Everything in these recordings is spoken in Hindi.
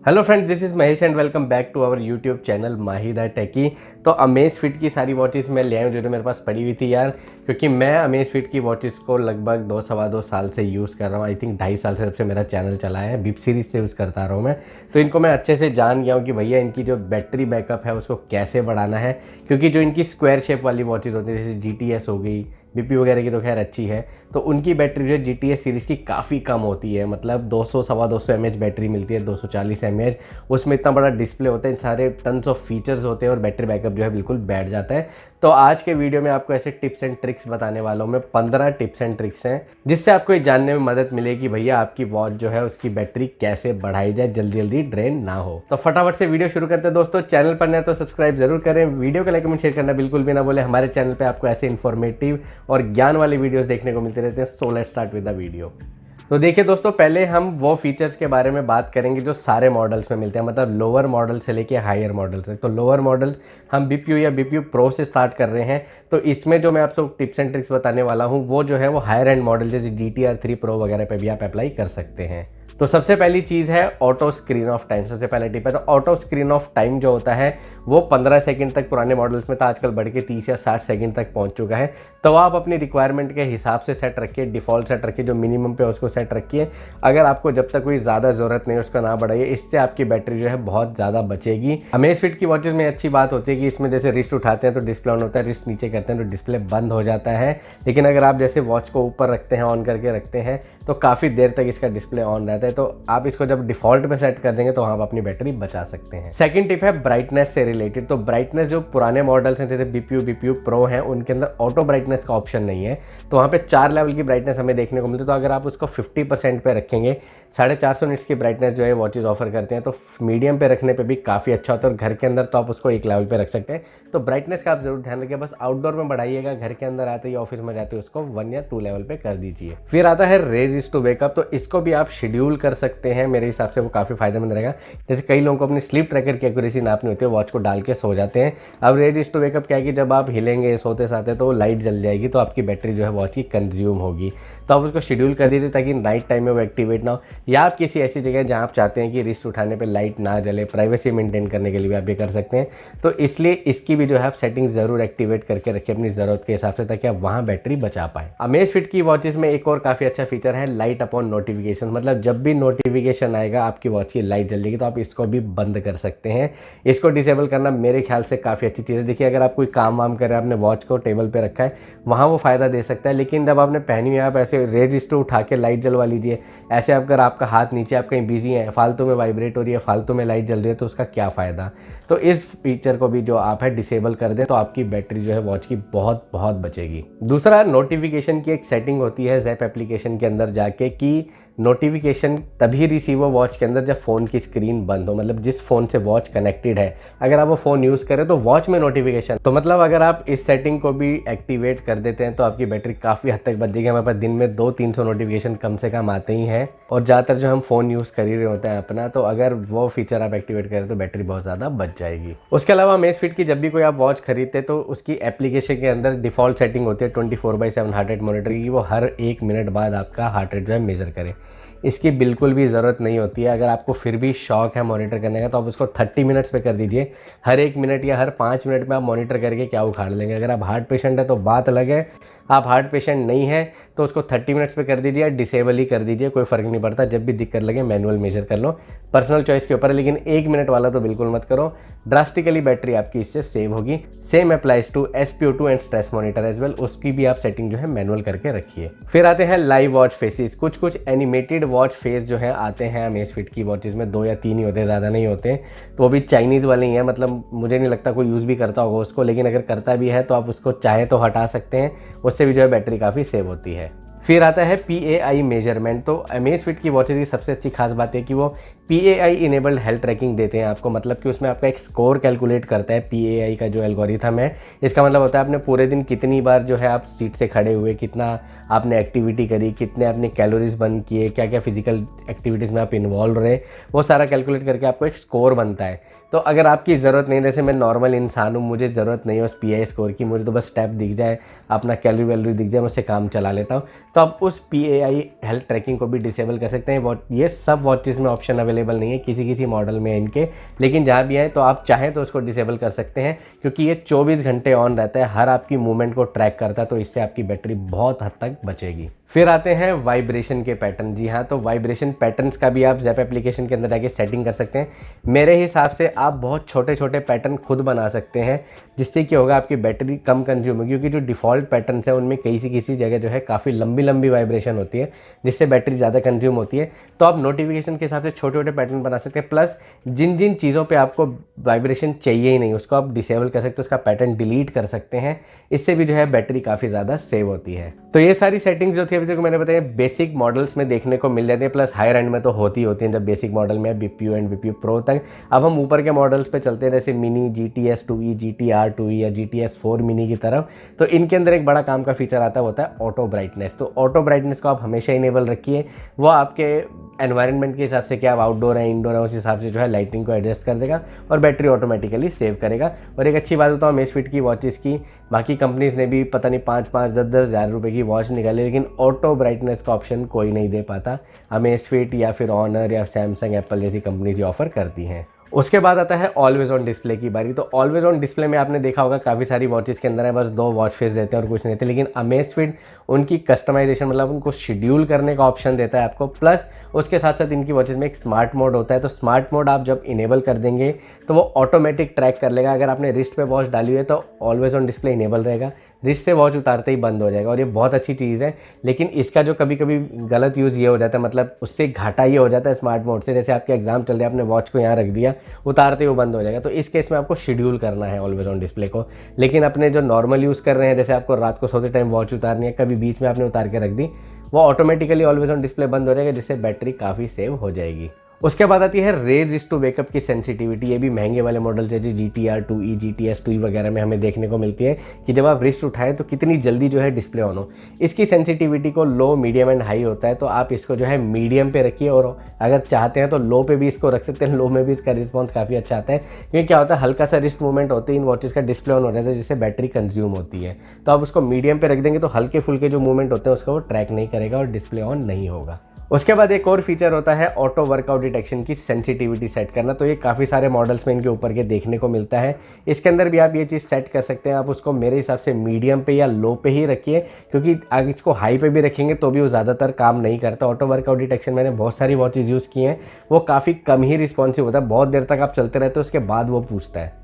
Hello friends, this is Mahesh and welcome back to our YouTube channel Mahi the techie. तो अमेज फिट की सारी वॉचेस मैं ले आया हूँ जो मेरे पास पड़ी हुई थी यार, क्योंकि मैं अमेज फिट की वॉचेस को लगभग 2 सवा 2 साल से यूज़ कर रहा हूँ। आई थिंक 2.5 साल से जब से मेरा चैनल चला है, बिप सीरीज से यूज़ करता रहा हूँ मैं। तो इनको मैं अच्छे से जान गया हूँ कि भैया इनकी जो बैटरी बैकअप है उसको कैसे बढ़ाना है, क्योंकि जो इनकी स्क्वायर शेप वाली वॉचेस होती है जैसे GTS हो गई, BP वगैरह की तो खैर अच्छी है, तो उनकी बैटरी जो है GTS सीरीज़ की काफ़ी कम होती है। मतलब 200 सवा 200 mAh बैटरी मिलती है, 240 mAh। उसमें इतना बड़ा डिस्प्ले होता है, सारे टन्स ऑफ फीचर्स होते हैं और बैटरी बैकअप जो है बिल्कुल बैठ जाता है। तो आज के वीडियो में आपको ऐसे टिप्स एंड ट्रिक्स बताने वाला हूँ मैं। 15 टिप्स एंड ट्रिक्स हैं जिससे आपको ये जानने में मदद मिलेगी कि भैया आपकी वॉच जो है उसकी बैटरी कैसे बढ़ाई जाए, जल्दी जल्दी ड्रेन ना हो। तो फटाफट से वीडियो शुरू करते हैं दोस्तों। चैनल पर नए तो सब्सक्राइब जरूर करें, वीडियो को लाइक कमेंट शेयर करना बिल्कुल भी ना भूलें। हमारे चैनल पे आपको ऐसे इन्फॉर्मेटिव और ज्ञान वाले वीडियोस देखने को मिलते रहते हैं। So let's start with the video. तो देखिए दोस्तों, पहले हम वो फीचर्स के बारे में बात करेंगे जो सारे मॉडल्स में मिलते हैं, मतलब लोअर मॉडल से लेके हायर मॉडल से। तो लोअर मॉडल्स हम BPU या BPU प्रो से स्टार्ट कर रहे हैं। तो इसमें जो मैं आपको टिप्स एंड ट्रिक्स बताने वाला हूँ वो जो है वो हायर एंड मॉडल जैसे GTR 3 प्रो वगैरह पे भी आप अप्लाई कर सकते हैं। तो सबसे पहली चीज़ है ऑटो स्क्रीन ऑफ टाइम। सबसे पहला टिप है, तो ऑटो स्क्रीन ऑफ टाइम जो होता है वो 15 सेकंड तक पुराने मॉडल्स में था, आजकल बढ़ के 30 या 60 सेकंड तक पहुंच चुका है। तो आप अपनी रिक्वायरमेंट के हिसाब से सेट रखिए, डिफ़ॉल्ट सेट रखिए, जो मिनिमम पे उसको सेट रखिए। अगर आपको जब तक कोई ज़्यादा ज़रूरत नहीं है उसका ना बढ़ाइए, इससे आपकी बैटरी जो है बहुत ज़्यादा बचेगी। अमेज फिट की वॉचेज़ में अच्छी बात होती है कि इसमें जैसे रिस्ट उठाते हैं तो डिस्प्ले ऑन होता है, रिस्ट नीचे करते हैं तो डिस्प्ले बंद हो जाता है। लेकिन अगर आप जैसे वॉच को ऊपर रखते हैं, ऑन करके रखते हैं, तो काफ़ी देर तक इसका डिस्प्ले ऑन रहता है। तो आप इसको जब डिफ़ॉल्ट पे सेट कर देंगे तो आप अपनी बैटरी बचा सकते हैं। सेकंड टिप है ब्राइटनेस से रिलेटेड। तो ब्राइटनेस जो पुराने मॉडल्स हैं जैसे BPU प्रो हैं उनके अंदर ऑटो ब्राइटनेस का ऑप्शन नहीं है, तो वहाँ पे 4 लेवल की ब्राइटनेस हमें देखने को मिलती है। तो अगर आप उसको 50% पे रखेंगे, 450 निट्स की ब्राइटनेस जो है वॉचेस ऑफर करते हैं, तो मीडियम पे रखने पे भी काफ़ी अच्छा होता है। और घर के अंदर तो आप उसको 1 लेवल पे रख सकते हैं। तो ब्राइटनेस का आप जरूर ध्यान रखिए, बस आउटडोर में बढ़ाइएगा, घर के अंदर आते ही ऑफिस में जाते ही उसको 1 या 2 लेवल पे कर दीजिए। फिर आता है रेज टू वेकअप। तो इसको भी आप शेड्यूल कर सकते हैं, मेरे हिसाब से वो काफ़ी फायदेमंद रहेगा। जैसे कई लोगों को अपनी स्लीप ट्रैकर की एक्यूरेसी नापनी होती है, वॉच को डाल के सो जाते हैं। अब रेज टू वेकअप क्या है कि जब आप हिलेंगे सोते साते तो लाइट जल जाएगी, तो आपकी बैटरी जो है वॉच की कंज्यूम होगी। तो आप उसको शेड्यूल कर दीजिए ताकि नाइट टाइम में वो एक्टिवेट ना हो। या आप किसी ऐसी जगह जहाँ आप चाहते हैं कि रिस्ट उठाने पे लाइट ना जले, प्राइवेसी मेंटेन करने के लिए भी आप ये कर सकते हैं। तो इसलिए इसकी भी जो है आप सेटिंग ज़रूर एक्टिवेट करके रखिए अपनी ज़रूरत के हिसाब से, ताकि आप वहाँ बैटरी बचा पाए। अमेज फिट की वॉचेस में एक और काफ़ी अच्छा फीचर है लाइट अपॉन नोटिफिकेशन। मतलब जब भी नोटिफिकेशन आएगा आपकी वॉच की लाइट जल जाएगी, तो आप इसको भी बंद कर सकते हैं। इसको डिसेबल करना मेरे ख्याल से काफ़ी अच्छी चीज़ है। देखिए, अगर आप कोई काम वाम कर रहे हैं, आपने वॉच को टेबल पर रखा है, वहाँ वो फ़ायदा दे सकता है। लेकिन जब आपने पहनी हुई है, आप ऐसे रेजिस्टर उठा के लाइट जलवा लीजिए। ऐसे अगर आपका हाथ नीचे, आप कहीं बिजी हैं, फालतू में वाइब्रेट हो रही है, फालतू में लाइट जल रही है, तो उसका क्या फ़ायदा। तो इस फीचर को भी जो आप है डिसेबल कर दें, तो आपकी बैटरी जो है वॉच की बहुत बहुत बचेगी। दूसरा, नोटिफिकेशन की एक सेटिंग होती है ज़ैप एप्लीकेशन के अंदर जाके कि नोटिफिकेशन तभी रिसीव हो वॉच के अंदर जब फ़ोन की स्क्रीन बंद हो। मतलब जिस फ़ोन से वॉच कनेक्टेड है, अगर आप वो फ़ोन यूज़ करें तो वॉच में नोटिफिकेशन, तो मतलब अगर आप इस सेटिंग को भी एक्टिवेट कर देते हैं तो आपकी बैटरी काफ़ी हद तक बच जाएगी। हमारे पास दिन में 200-300 नोटिफिकेशन कम से कम आते ही हैं, और ज़्यादातर जो हम फ़ोन यूज़ कर ही रहे होते हैं अपना, तो अगर वो फीचर आप एक्टिवेट करें तो बैटरी बहुत ज़्यादा बच जाएगी। उसके अलावा अमेज फिट की जब भी कोई आप वॉच खरीदते हैं तो उसकी एप्लीकेशन के अंदर डिफ़ॉल्ट सेटिंग होती है 24/7 हार्ट रेट मॉनिटर की, वो हर 1 मिनट बाद आपका हार्ट रेट जो है मेज़र करे। इसकी बिल्कुल भी ज़रूरत नहीं होती है। अगर आपको फिर भी शौक है मॉनिटर करने का, तो आप उसको 30 मिनट्स पे कर दीजिए। हर 1 मिनट या हर 5 मिनट में आप मॉनिटर करके क्या उखाड़ लेंगे। अगर आप हार्ट पेशेंट है तो बात अलग है, आप हार्ट पेशेंट नहीं है तो उसको 30 मिनट्स पे कर दीजिए या डिसेबल ही कर दीजिए, कोई फ़र्क नहीं पड़ता। जब भी दिक्कत लगे मैनुअल मेजर कर लो, पर्सनल चॉइस के ऊपर है। लेकिन 1 मिनट वाला तो बिल्कुल मत करो, ड्रास्टिकली बैटरी आपकी इससे सेव होगी। Same applies to SpO2 and stress monitor as well, उसकी भी आप सेटिंग जो है मैनुअल करके रखिए। फिर आते हैं लाइव वॉच फेसेस। कुछ एनिमेटेड वॉच फेस जो है आते हैं अमेज फिट की वॉचेज़ में, 2 या 3 ही होते हैं, ज़्यादा नहीं होते। तो वो भी चाइनीज़ वाले ही हैं। मतलब मुझे नहीं लगता कोई यूज़ भी करता होगा उसको, लेकिन अगर करता भी है तो आप उसको चाहें तो हटा सकते हैं, उससे भी जो है बैटरी काफ़ी सेव होती है। फिर आता है PAI मेजरमेंट। तो अमेज फिट की वॉचेज़ की सबसे अच्छी खास बात है कि वो PAI इनेबल्ड हेल्थ ट्रैकिंग देते हैं आपको। मतलब कि उसमें आपका एक स्कोर कैलकुलेट करता है। PAI का जो एल्गोरिथम है, इसका मतलब होता है आपने पूरे दिन कितनी बार जो है आप सीट से खड़े हुए, कितना आपने एक्टिविटी करी, कितने आपने कैलोरीज बर्न किए, क्या क्या फिजिकल एक्टिविटीज़ में आप इन्वॉल्व रहे, वो सारा कैलकुलेट करके आपको एक स्कोर बनता है। तो अगर आपकी ज़रूरत नहीं, जैसे मैं नॉर्मल इंसान हूँ, मुझे ज़रूरत नहीं है उस PI स्कोर की, मुझे तो बस स्टेप दिख जाए, अपना कैलोरी वैलोरी दिख जाए, मैं उससे काम चला लेता हूँ, तो आप उस PAI हेल्थ ट्रैकिंग को भी डिसेबल कर सकते हैं। ये सब वॉचेज़ में ऑप्शन अवेलेबल नहीं है, किसी किसी मॉडल में है इनके, लेकिन जहाँ भी है तो आप चाहें तो उसको डिसेबल कर सकते हैं, क्योंकि ये 24 घंटे ऑन रहता है, हर आपकी मूवमेंट को ट्रैक करता है, तो इससे आपकी बैटरी बहुत हद तक बचेगी। फिर आते हैं वाइब्रेशन के पैटर्न। जी हाँ, तो वाइब्रेशन पैटर्न्स का भी आप ज़ैप एप्लीकेशन के अंदर जाके सेटिंग कर सकते हैं। मेरे हिसाब से आप बहुत छोटे छोटे पैटर्न खुद बना सकते हैं, जिससे क्या होगा, आपकी बैटरी कम कंज्यूम होगी, क्योंकि जो डिफ़ॉल्ट पैटर्न्स हैं उनमें किसी जगह जो है काफ़ी लंबी लंबी वाइब्रेशन होती है, जिससे बैटरी ज़्यादा कंज्यूम होती है। तो आप नोटिफिकेशन के हिसाब से छोटे छोटे पैटर्न बना सकते हैं, प्लस जिन जिन चीज़ों पर आपको वाइब्रेशन चाहिए ही नहीं उसको आप डिसेबल कर सकते हैं, उसका पैटर्न डिलीट कर सकते हैं। इससे भी जो है बैटरी काफ़ी ज़्यादा सेव होती है। तो ये सारी सेटिंग्स जो थी अभी तक मैंने बताया, बेसिक मॉडल्स में देखने को मिल जाती है, प्लस हायर एंड में तो होती हैं जब बेसिक मॉडल में BPU एंड BPU प्रो तक। अब हम ऊपर के मॉडल्स पे चलते हैं, जैसे mini, GTS 2E, GTR 2E या GTS 4 मिनी की तरफ। तो इनके अंदर एक बड़ा काम का फीचर आता है, होता है ऑटो ब्राइटनेस। तो ऑटो ब्राइटनेस को आप हमेशा इनेबल रखिए, वो आपके एनवायरनमेंट के हिसाब से, क्या आप आउटडोर है इंडोर है, उस हिसाब से जो है लाइटिंग को एडजस्ट कर देगा और बैटरी ऑटोमेटिकली सेव करेगा। और एक अच्छी बात बताऊँ अमेज़फिट की वॉचेस की, बाकी कंपनीज़ ने भी पता नहीं 5-5, 10-10 हज़ार रुपये की वॉच निकाली, लेकिन ऑटो ब्राइटनेस का ऑप्शन कोई नहीं दे पाता। अमेज़फिट या फिर ऑनर या सैमसंग, एप्पल जैसी कंपनीज ये ऑफर करती हैं। उसके बाद आता है ऑलवेज ऑन डिस्प्ले की बारी। तो ऑलवेज ऑन डिस्प्ले में आपने देखा होगा काफ़ी सारी वॉचेस के अंदर है बस 2 वॉच फेस देते हैं और कुछ नहीं देते, लेकिन अमेज़फिट उनकी कस्टमाइजेशन, मतलब उनको शेड्यूल करने का ऑप्शन देता है आपको। प्लस उसके साथ साथ इनकी वॉचेस में एक स्मार्ट मोड होता है। तो स्मार्ट मोड आप जब इनेबल कर देंगे तो वो ऑटोमेटिक ट्रैक कर लेगा। अगर आपने रिस्ट पे वॉच डाली हुई है तो ऑलवेज ऑन डिस्प्ले इनेबल रहेगा, रिस्ट से वॉच उतारते ही बंद हो जाएगा, और ये बहुत अच्छी चीज़ है। लेकिन इसका जो कभी कभी गलत यूज़ ये हो जाता है, मतलब उससे घाटा ये हो जाता है स्मार्ट मोड से, जैसे आपके एग्जाम चल रहे हैं, आपने वॉच को यहाँ रख दिया, उतारते ही वो बंद हो जाएगा। तो इस केस में आपको शेड्यूल करना है ऑलवेज ऑन डिस्प्ले को। लेकिन अपने जो नॉर्मल यूज़ कर रहे हैं, जैसे आपको रात को सोते टाइम वॉच उतारनी है, कभी बीच में आपने उतार के रख दी, वो ऑटोमेटिकली ऑलवेज ऑन डिस्प्ले बंद हो जाएगा, जिससे बैटरी काफ़ी सेव हो जाएगी। उसके बाद आती है रेज टू वेकअप की सेंसिटिविटी। ये भी महंगे वाले मॉडल जैसे GTR 2E, GTS 2E वगैरह में हमें देखने को मिलती है कि जब आप रिस्ट उठाएं तो कितनी जल्दी जो है डिस्प्ले ऑन हो। इसकी सेंसिटिविटी को लो, मीडियम एंड हाई होता है, तो आप इसको जो है मीडियम पे रखिए, और अगर चाहते हैं तो लो पे भी इसको रख सकते हैं। लो में भी इसका रिस्पॉन्स काफ़ी अच्छा आता है, क्योंकि क्या होता है, हल्का सा रिस्ट मूवमेंट होते ही इन वॉचेस का डिस्प्ले ऑन हो जाता है, जिससे बैटरी कंज्यूम होती है। तो आप उसको मीडियम पे रख देंगे तो हल्के फुल्के जो मूवमेंट होते हैं उसका वो ट्रैक नहीं करेगा और डिस्प्ले ऑन नहीं होगा। उसके बाद एक और फीचर होता है ऑटो वर्कआउट डिटेक्शन की सेंसिटिविटी सेट करना। तो ये काफ़ी सारे मॉडल्स में इनके ऊपर के देखने को मिलता है। इसके अंदर भी आप ये चीज़ सेट कर सकते हैं। आप उसको मेरे हिसाब से मीडियम पे या लो पे ही रखिए, क्योंकि अगर इसको हाई पे भी रखेंगे तो भी वो ज़्यादातर काम नहीं करता। ऑटो वर्कआउट डिटेक्शन मैंने बहुत सारी वॉचेज यूज़ की हैं, वो काफ़ी कम ही रिस्पॉन्सिव होता है। बहुत देर तक आप चलते रहते हो, उसके बाद वो पूछता है,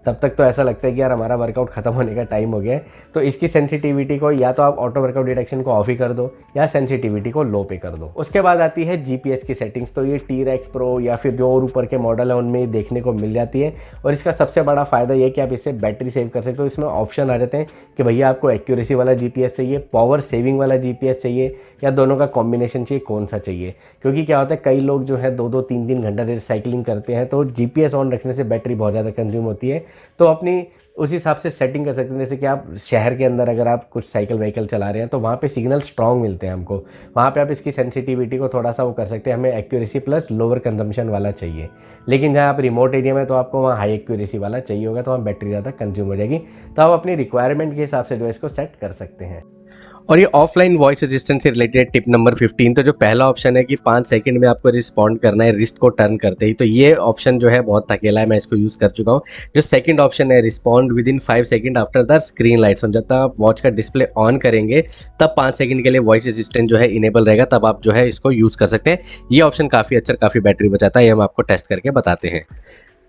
तब तक तो ऐसा लगता है कि यार हमारा वर्कआउट खत्म होने का टाइम हो गया है। तो इसकी सेंसिटिविटी को या तो आप ऑटो वर्कआउट डिटेक्शन को ऑफ ही कर दो या सेंसिटिविटी को लो पे कर दो। उसके बाद आती है GPS की सेटिंग्स। तो ये T-Rex Pro या फिर जो और ऊपर के मॉडल है उनमें देखने को मिल जाती है, और इसका सबसे बड़ा फ़ायदा ये कि आप इससे बैटरी सेव कर सकते हो। तो इसमें ऑप्शन आ जाते हैं कि भैया आपको एक्यूरेसी वाला GPS चाहिए, पावर सेविंग वाला GPS चाहिए, या दोनों का कॉम्बिनेशन चाहिए, कौन सा चाहिए। क्योंकि क्या होता है, कई लोग जो है 2-2, 3-3 घंटा साइकिलिंग करते हैं, तो GPS ऑन रखने से बैटरी बहुत ज़्यादा कंज्यूम होती है। तो अपनी उस हिसाब से सेटिंग कर सकते हैं। जैसे कि आप शहर के अंदर अगर आप कुछ साइकिल व्हीकल चला रहे हैं तो वहाँ पे सिग्नल स्ट्रॉन्ग मिलते हैं हमको, वहाँ पे आप इसकी सेंसिटिविटी को थोड़ा सा वो कर सकते हैं। हमें एक्यूरेसी प्लस लोअर कंजम्पशन वाला चाहिए, लेकिन जहाँ आप रिमोट एरिया में तो आपको वहाँ हाई एक्यूरेसी वाला चाहिए होगा, तो वहाँ बैटरी ज़्यादा कंज्यूम हो जाएगी। तो आप अपनी रिक्वायरमेंट के हिसाब से जो है इसको सेट कर सकते हैं। और ये ऑफलाइन वॉइस असिस्टेंट से रिलेटेड टिप नंबर 15। तो जो पहला ऑप्शन है कि 5 सेकंड में आपको रिस्पॉन्ड करना है रिस्ट को टर्न करते ही, तो ये ऑप्शन जो है बहुत थकेला है, मैं इसको यूज़ कर चुका हूँ। जो सेकंड ऑप्शन है respond with in 5 second after the screen lights on, जब तक आप वॉच का डिस्प्ले ऑन करेंगे तब 5 सेकंड के लिए वॉइस असिस्टेंट जो है इनेबल रहेगा, तब आप जो है इसको यूज़ कर सकते हैं। ये ऑप्शन काफ़ी अच्छा, काफ़ी बैटरी बचाता है, ये हम आपको टेस्ट करके बताते हैं।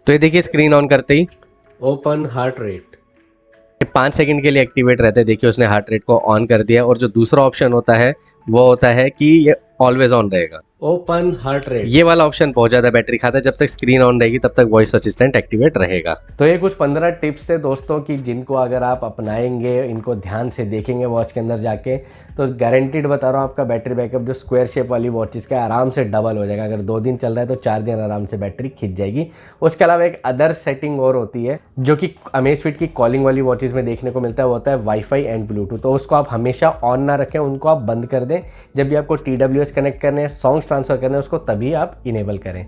तो ये देखिए स्क्रीन ऑन करते ही ओपन हार्ट रेट 5 सेकंड के लिए एक्टिवेट रहता है। देखिए उसने हार्ट रेट को ऑन कर दिया। और जो दूसरा ऑप्शन होता है वो होता है कि ये ऑलवेज ऑन रहेगा, ओपन हार्ट रेट। ये वाला ऑप्शन बहुत ज़्यादा बैटरी खाता है, जब तक स्क्रीन ऑन रहेगी तब तक वॉइस असिस्टेंट एक्टिवेट रहेगा। तो ये कुछ 15 टिप्स थे दोस्तों कि जिनको अगर आप अपनाएंगे, इनको ध्यान से देखेंगे वॉच के अंदर जाके, तो गारंटीड बता रहा हूँ आपका बैटरी बैकअप जो स्क्वायर शेप वाली वॉचेस का आराम से डबल हो जाएगा। अगर 2 दिन चल रहा है तो 4 दिन आराम से बैटरी खिंच जाएगी। उसके अलावा एक अदर सेटिंग और होती है जो कि अमेज़फिट की कॉलिंग वाली वॉचेस में देखने को मिलता है, वो होता है वाईफाई एंड ब्लूटूथ। तो उसको आप हमेशा ऑन ना रखें, उनको आप बंद कर दें। जब भी आपको TWS कनेक्ट करने हैं, सॉन्ग्स ट्रांसफ़र करने हैं, उसको तभी आप इनेबल करें।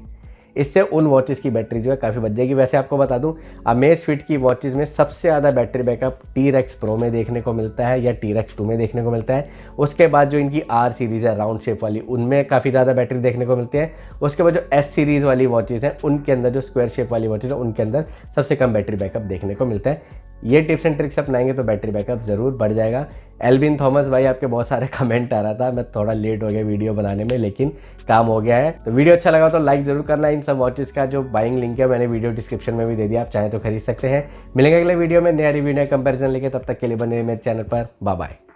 इससे उन वॉचेस की बैटरी जो है काफ़ी बच जाएगी। वैसे आपको बता दूं, अमेज़फिट की वॉचेस में सबसे ज़्यादा बैटरी बैकअप टीरेक्स प्रो में देखने को मिलता है या टीरेक्स 2 में देखने को मिलता है। उसके बाद जो इनकी आर सीरीज़ है राउंड शेप वाली, उनमें काफ़ी ज़्यादा बैटरी देखने को मिलती है। उसके बाद जो एस सीरीज़ वाली वॉचेस हैं उनके अंदर, जो स्क्वायर शेप वाली वॉचेस है उनके अंदर सबसे कम बैटरी बैकअप देखने को मिलता है। ये टिप्स एंड ट्रिक्स अपनाएंगे तो बैटरी बैकअप ज़रूर बढ़ जाएगा। एल्विन थॉमस भाई, आपके बहुत सारे कमेंट आ रहा था, मैं थोड़ा लेट हो गया वीडियो बनाने में, लेकिन काम हो गया है। तो वीडियो अच्छा लगा तो लाइक ज़रूर करना। इन सब वॉचेस का जो बाइंग लिंक है मैंने वीडियो डिस्क्रिप्शन में भी दे दिया, आप चाहें तो खरीद सकते हैं। मिलेंगे अगले वीडियो में नया रिव्यू, नया कंपैरिजन लेके, तब तक के लिए बने मेरे चैनल पर। Bye bye.